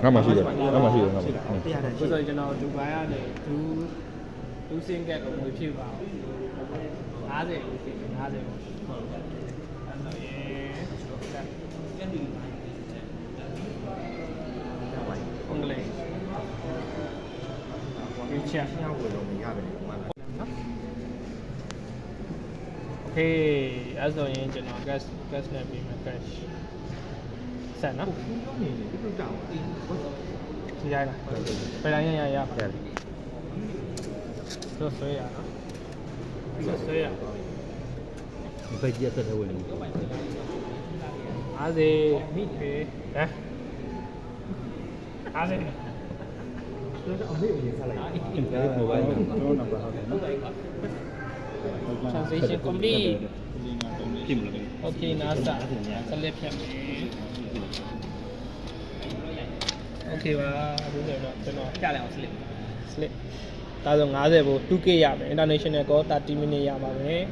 ငါမှရှိတယ်ငါမှရှိတယ်ငါမှ ဆိုတော့ကျွန်တော်ဒူဘိုင်းကနေဒူစင်ကက်ကိုငွေဖြည့်ပါအောင်50ကိုဖြည့်50ပေါ့ဟုတ်အဲ့တော့ရေအင်္ဂလိပ်ဒီချက်ညောင်းဝင်လို့မရပါဘူးโอเคအဲ့ဆိုရင်ကျွန်တော် gas နဲ့ပြီးမယ် cash ဆက်နော်ဒီရိုင်းလားပယ်တိုင်းရပါတော့ဆွဲရနော်ဆွဲရ ဘယ်ကြီးတက်တယ်ဝင်လို့ 50မိဖေဟမ်50အမေကိုရင်ဆက်လိုက်တယ်မိုဘိုင်းတော့နံပါတ်ဟုတ်တယ်နော် transaction complete ပြင်မလို့ okay NASA ဆက်လက်ဖြတ်မယ် okay ပါအခုဆိုတော့ကျွန်တော်ပြလိုက်အောင် slip ဒါဆို50ဘို့ 2K ရမယ် international call 30 minute ရပါမယ်